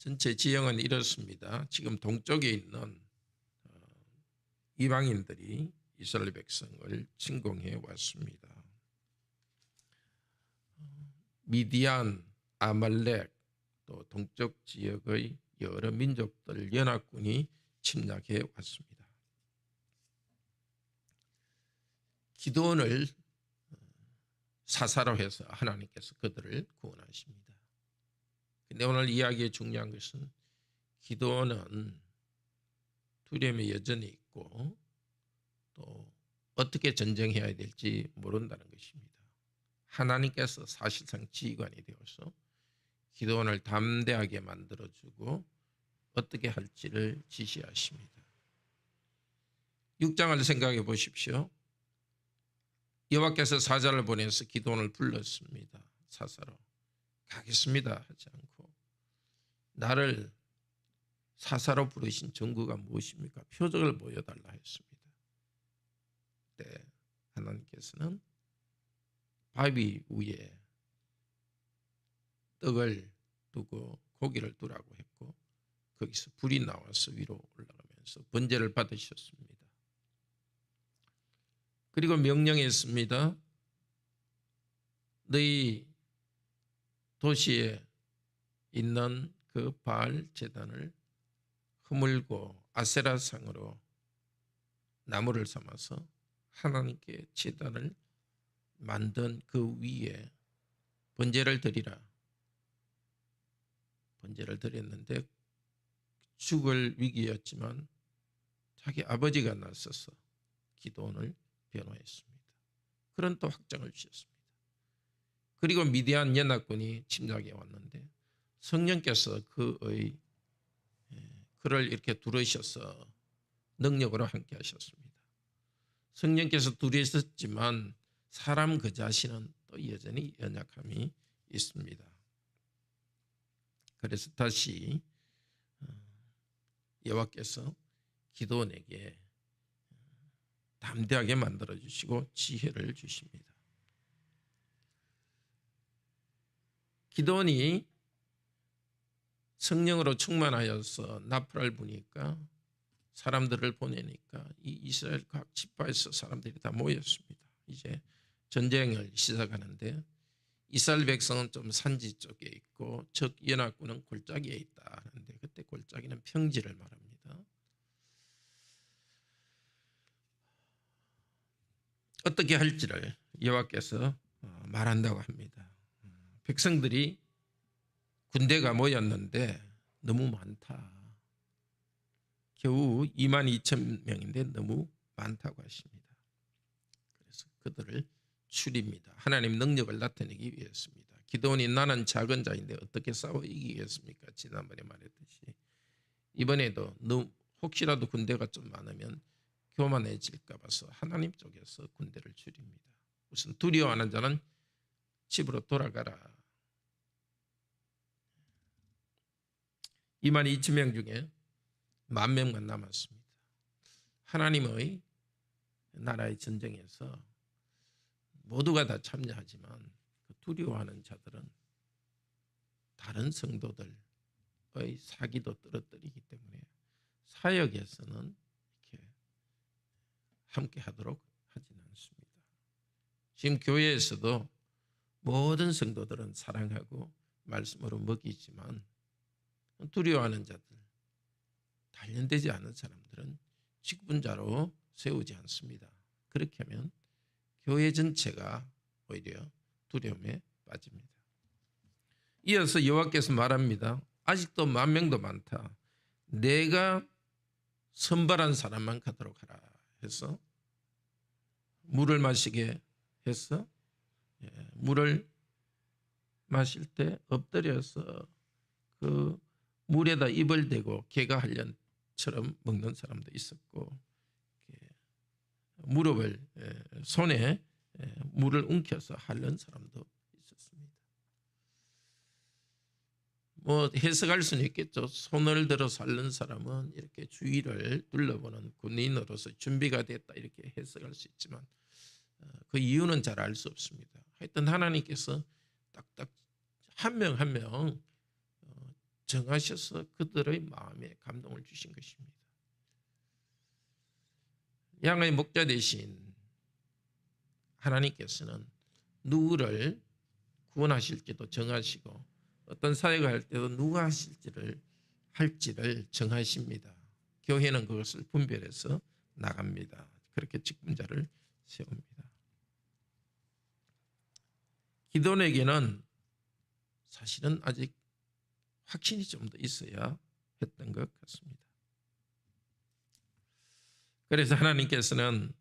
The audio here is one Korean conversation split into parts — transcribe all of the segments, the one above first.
전체 지형은 이렇습니다. 지금 동쪽에 있는 이방인들이 이스라엘 백성을 침공해 왔습니다. 미디안, 아말렉, 또 동쪽 지역의 여러 민족들 연합군이 침략해 왔습니다. 기드온을 사사로 해서 하나님께서 그들을 구원하십니다. 근데 오늘 이야기의 중요한 것은 기드온은 두려움이 여전히 있고 또 어떻게 전쟁해야 될지 모른다는 것입니다. 하나님께서 사실상 지휘관이 되어서 기드온을 담대하게 만들어주고 어떻게 할지를 지시하십니다. 6장을 생각해 보십시오. 여호와께서 사자를 보내서 기드온을 불렀습니다. 사사로 가겠습니다 하지 않고 나를 사사로 부르신 전구가 무엇입니까? 표적을 보여달라 했습니다. 그때 하나님께서는 바위 위에 떡을 두고 고기를 두라고 했고 거기서 불이 나와서 위로 올라가면서 번제를 받으셨습니다. 그리고 명령했습니다. 너희 도시에 있는 그 바알 제단을 허물고 아세라상으로 나무를 삼아서 하나님께 제단을 만든 그 위에 번제를 드리라. 번제를 드렸는데 죽을 위기였지만 자기 아버지가 나서서 기드온을 변호했습니다. 그런 또 확정을 주셨습니다. 그리고 미디안 연합군이 침략해 왔는데 성령께서 그를 이렇게 두르셔서 능력으로 함께 하셨습니다. 성령께서 두르셨지만 사람 그 자신은 또 여전히 연약함이 있습니다. 그래서 다시 여호와께서 기드온에게 담대하게 만들어주시고 지혜를 주십니다. 기드온이 성령으로 충만하여서 나팔을 부니까 사람들을 보내니까 이 이스라엘 각 지파에서 사람들이 다 모였습니다. 이제 전쟁을 시작하는데 이스라엘 백성은 좀 산지 쪽에 있고 적 연합군은 골짜기에 있다 하는데 그때 골짜기는 평지를 말합니다. 어떻게 할지를 여호와께서 말한다고 합니다. 백성들이 군대가 모였는데 너무 많다. 겨우 22,000명인데 너무 많다고 하십니다. 그래서 그들을 줄입니다. 하나님 능력을 나타내기 위해서입니다. 기드온이 나는 작은 자인데 어떻게 싸워 이기겠습니까? 지난번에 말했듯이 이번에도 혹시라도 군대가 좀 많으면 교만해질까 봐서 하나님 쪽에서 군대를 줄입니다. 우선 두려워하는 자는 집으로 돌아가라. 22,000명 중에 10,000명만 남았습니다. 하나님의 나라의 전쟁에서 모두가 다 참여하지만 그 두려워하는 자들은 다른 성도들의 사기도 떨어뜨리기 때문에 사역에서는 이렇게 함께 하도록 하지는 않습니다. 지금 교회에서도 모든 성도들은 사랑하고 말씀으로 먹이지만 두려워하는 자들, 단련되지 않은 사람들은 직분자로 세우지 않습니다. 그렇게 하면 교회 전체가 오히려 두려움에 빠집니다. 이어서 여호와께서 말합니다. 아직도 10,000명도 많다. 내가 선발한 사람만 가도록 하라 해서 물을 마시게 해서 물을 마실 때 엎드려서 그 물에다 입을 대고 개가 한련처럼 먹는 사람도 있었고 무릎을 손에 물을 웅켜서 핥는 사람도 있었습니다. 뭐 해석할 수는 있겠죠. 손을 들어서 핥는 사람은 이렇게 주위를 둘러보는 군인으로서 준비가 됐다 이렇게 해석할 수 있지만 그 이유는 잘 알 수 없습니다. 하여튼 하나님께서 딱딱 한 명 한 명 정하셔서 그들의 마음에 감동을 주신 것입니다. 양의 목자 대신 하나님께서는 누구를 구원하실지도 정하시고 어떤 사역을 할 때도 누가 할지를 정하십니다. 교회는 그것을 분별해서 나갑니다. 그렇게 직분자를 세웁니다. 기도원에게는 사실은 아직 확신이 좀 더 있어야 했던 것 같습니다. 그래서 하나님께서는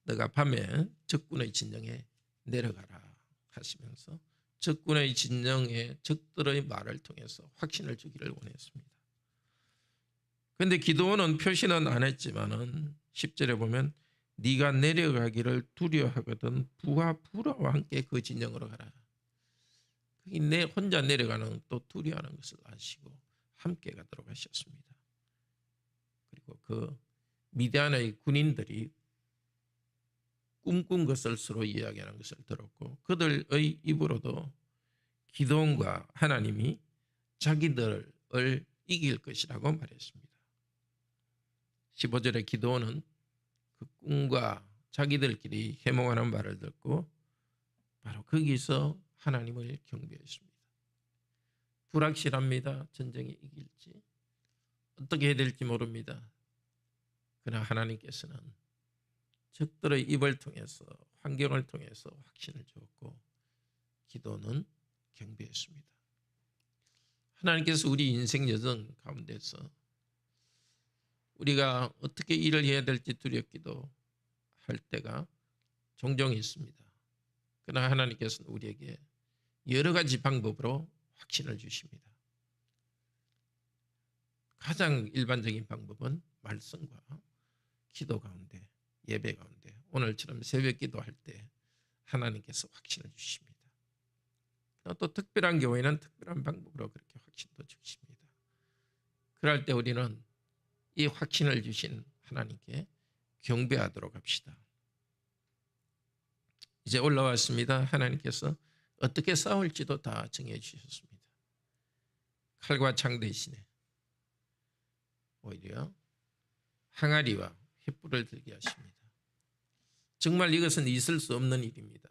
너가 밤에 적군의 진영에 내려가라 하시면서 적군의 진영에 적들의 말을 통해서 확신을 주기를 원했습니다. 그런데 기도원은 표시는 안 했지만은 10절에 보면 네가 내려가기를 두려워하거든 부하 불화와 함께 그 진영으로 가라. 내 혼자 내려가는 또 두려워하는 것을 아시고 함께 가도록 하셨습니다. 그리고 그 미디안의 군인들이 꿈꾼 것을 서로 이야기하는 것을 들었고 그들의 입으로도 기도원과 하나님이 자기들을 이길 것이라고 말했습니다. 15절에 기도원은 그 꿈과 자기들끼리 해몽하는 말을 듣고 바로 거기서 하나님을 경배했습니다. 불확실합니다. 전쟁이 이길지 어떻게 해야 될지 모릅니다. 그러나 하나님께서는 적들의 입을 통해서 환경을 통해서 확신을 주었고 기도는 경배했습니다. 하나님께서 우리 인생 여정 가운데서 우리가 어떻게 일을 해야 될지 두렵기도 할 때가 종종 있습니다. 그러나 하나님께서는 우리에게 여러 가지 방법으로 확신을 주십니다. 가장 일반적인 방법은 말씀과 기도 가운데, 예배 가운데, 오늘처럼 새벽 기도할 때 하나님께서 확신을 주십니다. 또 특별한 교회는 특별한 방법으로 그렇게 확신도 주십니다. 그럴 때 우리는 이 확신을 주신 하나님께 경배하도록 합시다. 이제 올라왔습니다. 하나님께서 어떻게 싸울지도 다 정해 주셨습니다. 칼과 창 대신에 오히려 항아리와 횃불을 들게 하십니다. 정말 이것은 있을 수 없는 일입니다.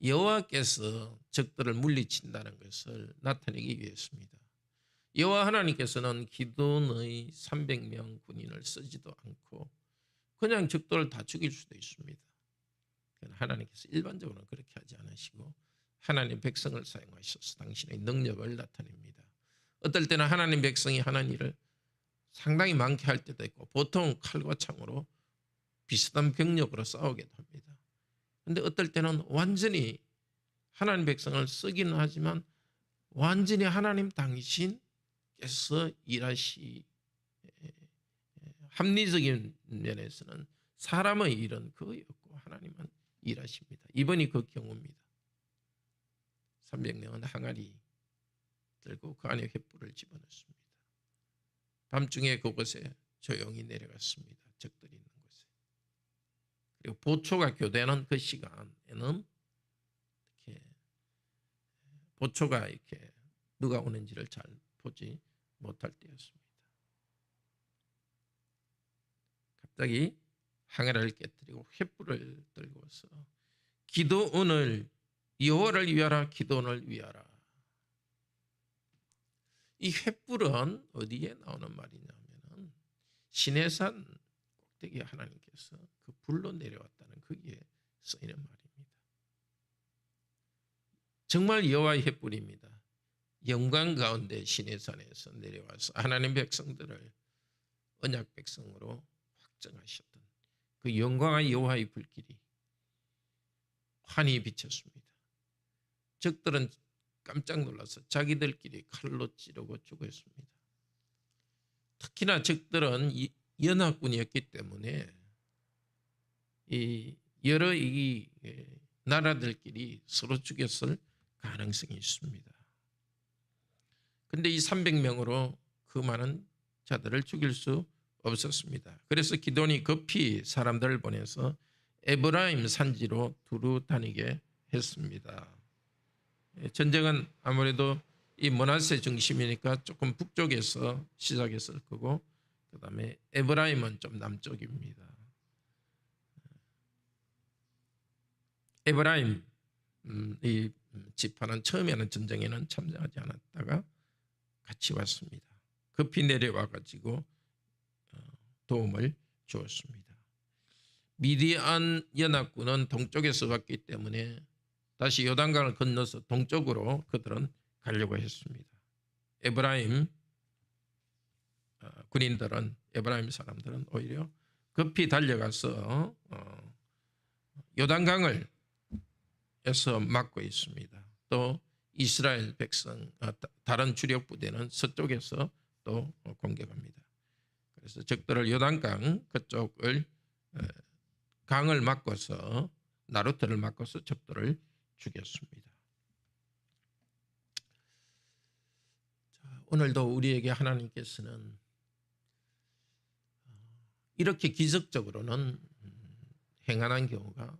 여호와께서 적들을 물리친다는 것을 나타내기 위해서입니다. 여호와 하나님께서는 기도원의 300명 군인을 쓰지도 않고 그냥 적들을 다 죽일 수도 있습니다. 하나님께서 일반적으로 그렇게 하지 않으시고 하나님 백성을 사용하셔서 당신의 능력을 나타냅니다. 어떨 때는 하나님 백성이 하는 일을 상당히 많게 할 때도 있고 보통 칼과 창으로 비슷한 병력으로 싸우기도 합니다. 그런데 어떨 때는 완전히 하나님 백성을 쓰기는 하지만 완전히 하나님 당신께서 합리적인 면에서는 사람의 일은 거의 없고 하나님은 일하십니다. 이번이 그 경우입니다. 300명은 항아리 들고 그 안에 횃불을 집어넣습니다. 밤중에 그곳에 조용히 내려갔습니다. 적들이 있는 곳에. 그리고 보초가 교대하는 그 시간에는 이렇게 보초가 이렇게 누가 오는지를 잘 보지 못할 때였습니다. 갑자기 항아리를 깨뜨리고 횃불을 들고서 기도원을 여호와를 위하라 기도원을 위하라. 이 횃불은 어디에 나오는 말이냐면은 시내산 꼭대기에 하나님께서 그 불로 내려왔다는 거기에 쓰이는 말입니다. 정말 여호와의 횃불입니다. 영광 가운데 시내산에서 내려와서 하나님 백성들을 언약 백성으로 확정하셨던 그 영광의 여호와의 불길이 환히 비쳤습니다. 적들은 깜짝 놀라서 자기들끼리 칼로 찌르고 죽었습니다. 특히나 적들은 연합군이었기 때문에 여러 나라들끼리 서로 죽였을 가능성이 있습니다. 그런데 이 300명으로 그 많은 자들을 죽일 수 없었습니다. 그래서 기드온이 급히 사람들을 보내서 에브라임 산지로 두루 다니게 했습니다. 전쟁은 아무래도 이 므낫세 중심이니까 조금 북쪽에서 시작했을 거고, 그다음에 에브라임은 좀 남쪽입니다. 에브라임 이 지파는 처음에는 전쟁에는 참여하지 않았다가 같이 왔습니다. 급히 내려와 가지고 도움을 주었습니다. 미디안 연합군은 동쪽에서 왔기 때문에 다시 요단강을 건너서 동쪽으로 그들은 가려고 했습니다. 에브라임 군인들은, 에브라임 사람들은 오히려 급히 달려가서 요단강을 에서 막고 있습니다. 또 이스라엘 백성, 다른 주력 부대는 서쪽에서 또 공격합니다. 그래서 적들을 요단강 그쪽을 강을 막고서, 나루터를 막고서 적들을 죽였습니다. 자, 오늘도 우리에게 하나님께서는 이렇게 기적적으로는 행하는 경우가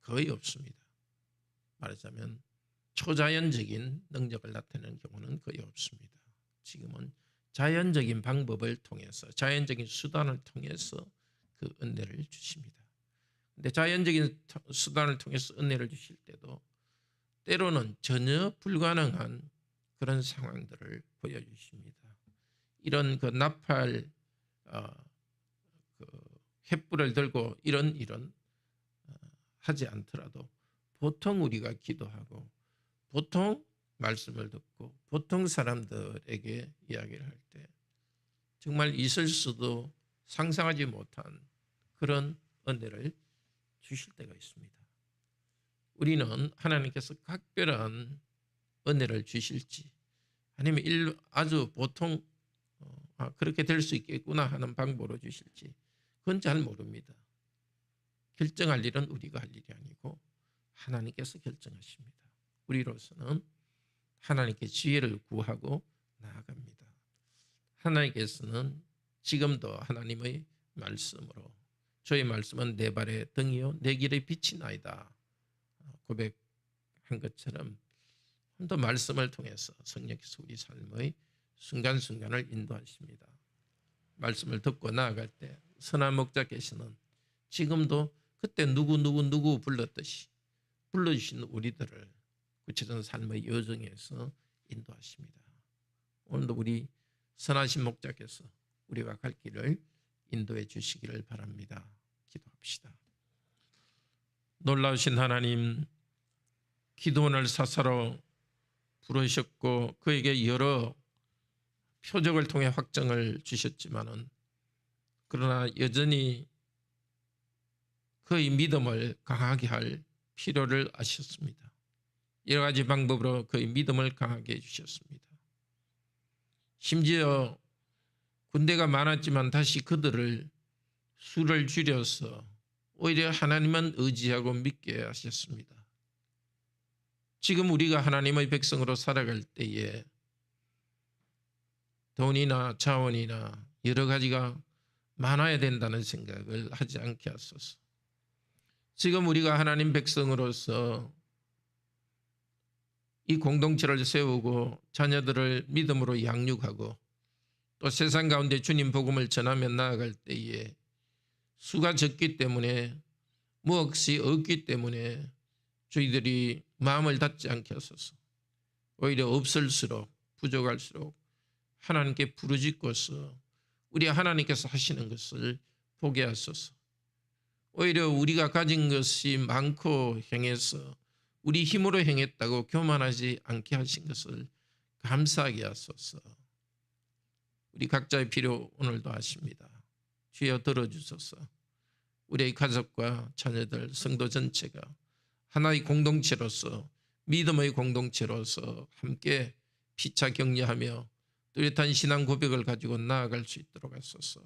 거의 없습니다. 말하자면 초자연적인 능력을 나타내는 경우는 거의 없습니다. 지금은 자연적인 방법을 통해서, 자연적인 수단을 통해서 그 은혜를 주십니다. 근데 자연적인 수단을 통해서 은혜를 주실 때도 때로는 전혀 불가능한 그런 상황들을 보여주십니다. 이런 그 나팔 그 횃불을 들고 이런 하지 않더라도 보통 우리가 기도하고 보통 말씀을 듣고 보통 사람들에게 이야기를 할 때 정말 있을 수도 상상하지 못한 그런 은혜를 주실 때가 있습니다. 우리는 하나님께서 각별한 은혜를 주실지 아니면 아주 보통 그렇게 될 수 있겠구나 하는 방법으로 주실지 그건 잘 모릅니다. 결정할 일은 우리가 할 일이 아니고 하나님께서 결정하십니다. 우리로서는 하나님께 지혜를 구하고 나아갑니다. 하나님께서는 지금도 하나님의 말씀으로 저의 말씀은 내 발의 등이요 내 길의 빛이나이다 고백한 것처럼 또 말씀을 통해서 성령께서 우리 삶의 순간순간을 인도하십니다. 말씀을 듣고 나아갈 때 선한 목자께서는 지금도 그때 누구 불렀듯이 불러주신 우리들을 구체적인 삶의 여정에서 인도하십니다. 오늘도 우리 선하신 목자께서 우리가 갈 길을 인도해 주시기를 바랍니다. 기도합시다. 놀라우신 하나님, 기드온을 사사로 부르셨고 그에게 여러 표적을 통해 확정을 주셨지만은 그러나 여전히 그의 믿음을 강하게 할 필요를 아셨습니다. 여러 가지 방법으로 그의 믿음을 강하게 해주셨습니다. 심지어 군대가 많았지만 다시 그들을 수를 줄여서 오히려 하나님만 의지하고 믿게 하셨습니다. 지금 우리가 하나님의 백성으로 살아갈 때에 돈이나 자원이나 여러 가지가 많아야 된다는 생각을 하지 않게 하소서. 지금 우리가 하나님 백성으로서 이 공동체를 세우고 자녀들을 믿음으로 양육하고 또 세상 가운데 주님 복음을 전하며 나아갈 때에 수가 적기 때문에 무엇이 없기 때문에 저희들이 마음을 닫지 않게 하소서. 오히려 없을수록 부족할수록 하나님께 부르짖고서 우리 하나님께서 하시는 것을 보게 하소서. 오히려 우리가 가진 것이 많고 행해서 우리 힘으로 행했다고 교만하지 않게 하신 것을 감사하게 하소서. 우리 각자의 필요 오늘도 아십니다. 주여 들어주소서. 우리의 가족과 자녀들, 성도 전체가 하나의 공동체로서 믿음의 공동체로서 함께 피차 격려하며 뚜렷한 신앙 고백을 가지고 나아갈 수 있도록 하소서.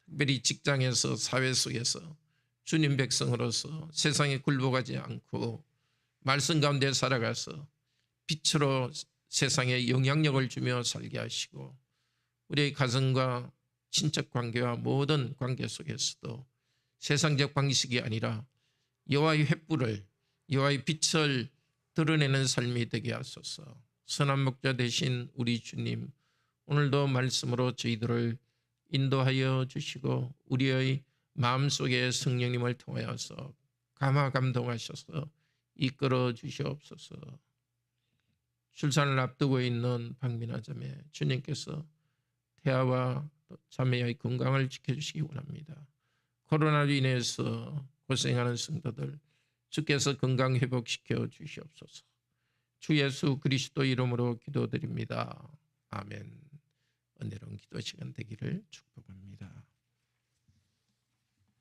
특별히 직장에서 사회 속에서 주님 백성으로서 세상에 굴복하지 않고 말씀 가운데 살아가서 빛으로 세상에 영향력을 주며 살게 하시고 우리의 가정과 친척 관계와 모든 관계 속에서도 세상적 방식이 아니라 여호와의 횃불을, 여호와의 빛을 드러내는 삶이 되게 하소서. 선한 목자 되신 우리 주님, 오늘도 말씀으로 저희들을 인도하여 주시고 우리의 마음속에 성령님을 통하여서 감화 감동하셔서 이끌어 주시옵소서. 출산을 앞두고 있는 박민아 자매, 주님께서 태아와 자매의 건강을 지켜주시기 원합니다. 코로나로 인해서 고생하는 성도들 주께서 건강 회복시켜 주시옵소서. 주 예수 그리스도 이름으로 기도드립니다. 아멘. 은혜로운 기도 시간 되기를 축복합니다.